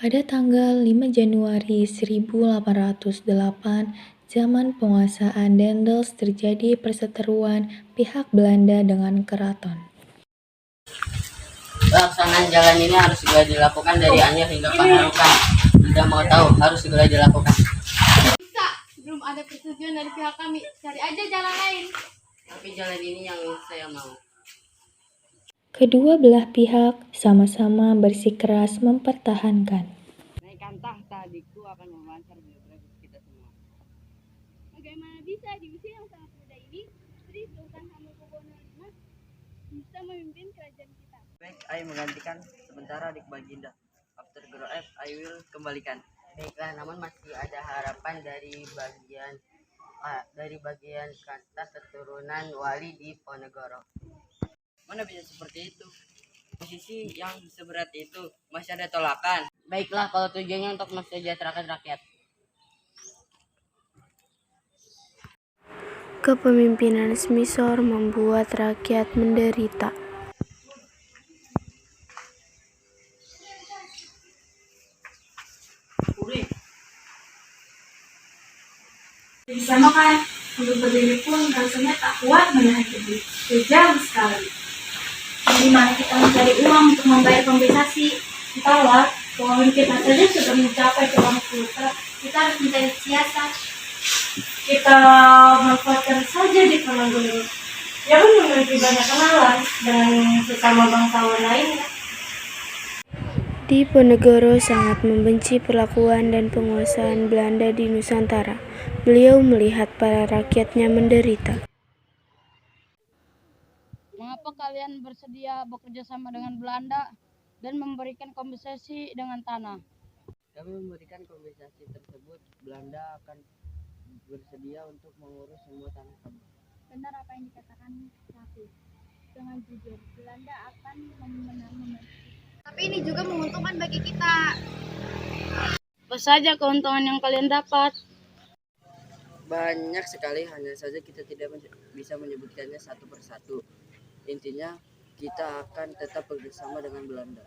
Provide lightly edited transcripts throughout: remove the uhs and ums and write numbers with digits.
Pada tanggal 5 Januari 1808, zaman penguasaan Daendels terjadi perseteruan pihak Belanda dengan keraton. Pelaksanaan jalan ini harus segera dilakukan dari Anyer hingga Panarukan. Tidak mau tahu, harus segera dilakukan. Bisa, belum ada persetujuan dari pihak kami. Cari aja jalan lain. Tapi jalan ini yang saya mau. Kedua belah pihak sama-sama bersikeras mempertahankan. Naikkan tahta, adikku akan memancar biografi kita semua. Bagaimana bisa di usia yang sangat muda ini, Sri Sultan Hamengkubuwono V bisa memimpin kerajaan kita? Baik, I menggantikan sementara adik Baginda. After grow up, I will kembalikan. Baiklah, namun masih ada harapan dari bagian kasta keturunan wali di Ponegoro. Mana bisa seperti itu? Posisi yang seberat itu masih ada tolakan. Baiklah, kalau tujuannya untuk mensejahterakan rakyat. Kepemimpinan Smisor membuat rakyat menderita. Disamakan untuk berdiri pun rasanya tak kuat menahan tubuh. Kejam sekali. Dari mana kita mencari uang untuk membayar kompensasi? Entahlah, pohon kita saja sudah mencapai ke bangku. Kita harus mencari siasat. Kita manfaatkan saja di Ponegoro. Ya pun memiliki banyak kenalan dan sesama bangsawan lainnya. Di Ponegoro sangat membenci perlakuan dan penguasaan Belanda di Nusantara. Beliau melihat para rakyatnya menderita. Mengapa kalian bersedia bekerja sama dengan Belanda dan memberikan kompensasi dengan tanah? Kami memberikan kompensasi tersebut, Belanda akan bersedia untuk mengurus semua tanah kami. Benar apa yang dikatakan Rafi. Dengan jujur, Belanda akan membenarkan. Tapi ini juga menguntungkan bagi kita. Apa saja keuntungan yang kalian dapat? Banyak sekali, hanya saja kita tidak bisa menyebutkannya satu persatu. Intinya, kita akan tetap bekerjasama dengan Belanda.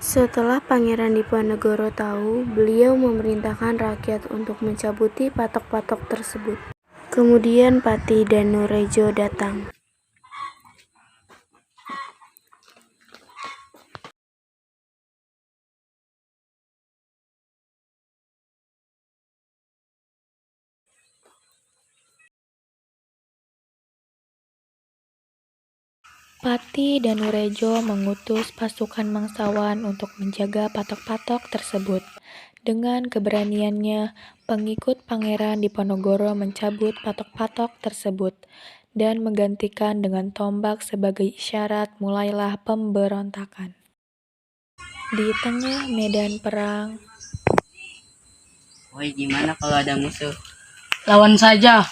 Setelah Pangeran Diponegoro tahu, beliau memerintahkan rakyat untuk mencabuti patok-patok tersebut. Kemudian Pati dan Nurejo datang. Pati dan Nurejo mengutus pasukan bangsawan untuk menjaga patok-patok tersebut. Dengan keberaniannya, pengikut Pangeran Diponegoro mencabut patok-patok tersebut dan menggantikan dengan tombak sebagai isyarat mulailah pemberontakan. Di tengah medan perang, Woi, gimana kalau ada musuh? Lawan saja.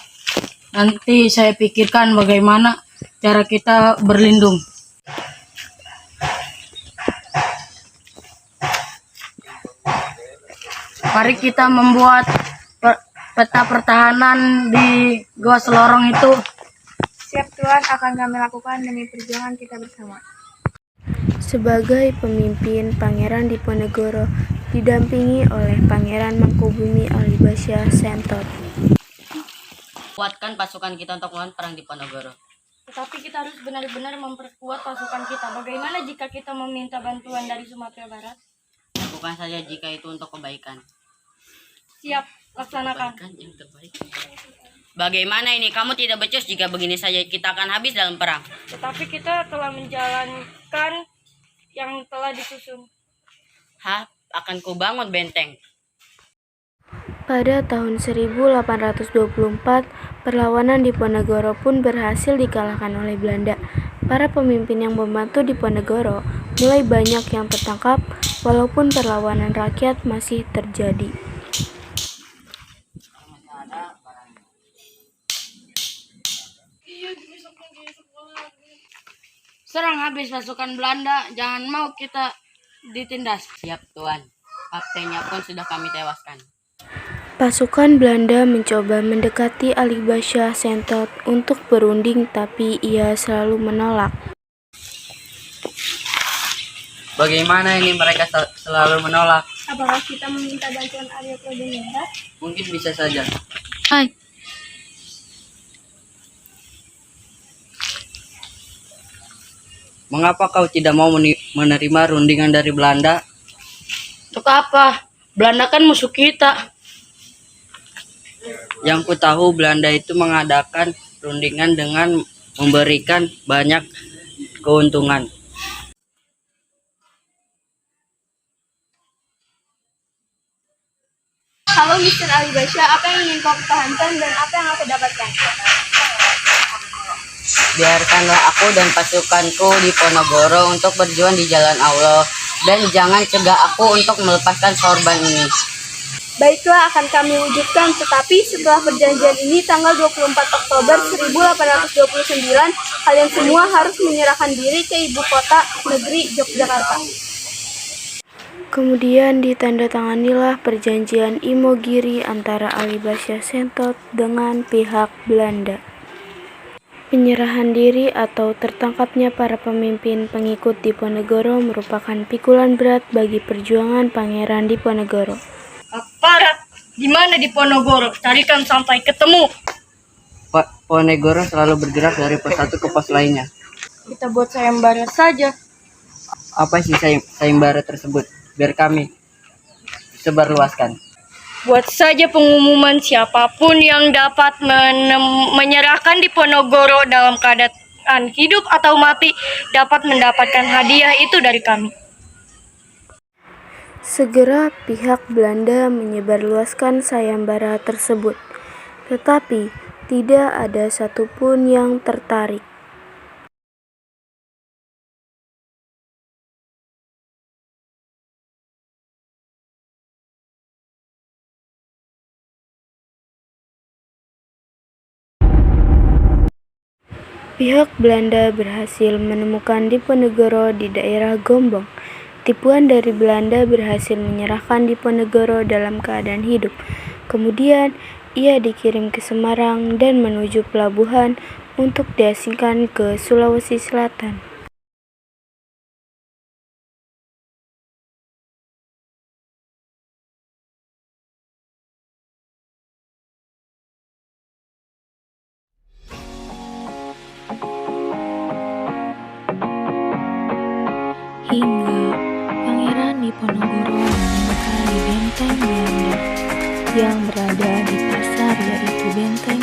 Nanti saya pikirkan bagaimana cara kita berlindung. Mari kita membuat peta pertahanan di Gua Selorong itu. Siap Tuhan, akan kami lakukan demi perjuangan kita bersama. Sebagai pemimpin, Pangeran Diponegoro didampingi oleh Pangeran Mangkubumi Alibasya Sentot. Kuatkan pasukan kita untuk melawan perang di Ponegoro. Tetapi kita harus benar-benar memperkuat pasukan kita. Bagaimana jika kita meminta bantuan dari Sumatera Barat? Lakukan saja jika itu untuk kebaikan. Siap, laksanakan. Kebaikan yang terbaik. Bagaimana ini? Kamu tidak becus jika begini saja kita akan habis dalam perang. Tetapi kita telah menjalankan yang telah disusun. Akan kubangun benteng. Pada tahun 1824, perlawanan Diponegoro pun berhasil dikalahkan oleh Belanda. Para pemimpin yang membantu Diponegoro mulai banyak yang tertangkap, walaupun perlawanan rakyat masih terjadi. Serang habis pasukan Belanda, jangan mau kita ditindas. Siap, Tuan. Kaptennya pun sudah kami tewaskan. Pasukan Belanda mencoba mendekati Alibasya Sentot untuk berunding, tapi ia selalu menolak. Bagaimana ini mereka selalu menolak? Apakah kita meminta bantuan Arya Pradinata? Mungkin bisa saja. Hai. Mengapa kau tidak mau menerima rundingan dari Belanda? Untuk apa? Belanda kan musuh kita. Yang ku tahu Belanda itu mengadakan rundingan dengan memberikan banyak keuntungan. Halo Mr. Ali Basya, apa yang ingin kau pertahankan dan apa yang aku dapatkan? Biarkanlah aku dan pasukanku di Ponorogo untuk berjuang di jalan Allah, dan jangan cegah aku untuk melepaskan sorban ini. Baiklah, akan kami wujudkan, tetapi setelah perjanjian ini tanggal 24 Oktober 1829, kalian semua harus menyerahkan diri ke ibu kota negeri Yogyakarta. Kemudian ditandatanganilah perjanjian Imogiri antara Ali Basya Sentot dengan pihak Belanda. Penyerahan diri atau tertangkapnya para pemimpin pengikut Diponegoro merupakan pikulan berat bagi perjuangan Pangeran Diponegoro. Aparat, di mana di Ponorogo? Carikan sampai ketemu. Pak Ponegoro selalu bergerak dari pos satu ke pos lainnya. Kita buat sayembara saja. Apa sih sayembara tersebut? Biar kami sebarluaskan. Buat saja pengumuman siapapun yang dapat menyerahkan di Ponorogo dalam keadaan hidup atau mati dapat mendapatkan hadiah itu dari kami. Segera pihak Belanda menyebarluaskan sayembara tersebut, tetapi tidak ada satupun yang tertarik. Pihak Belanda berhasil menemukan Diponegoro di daerah Gombong. Tipuan dari Belanda berhasil menyerahkan Diponegoro dalam keadaan hidup. Kemudian, ia dikirim ke Semarang dan menuju pelabuhan untuk diasingkan ke Sulawesi Selatan. Hingga Pangeran Diponegoro meninggal di benteng Belanda yang berada di pasar, yaitu benteng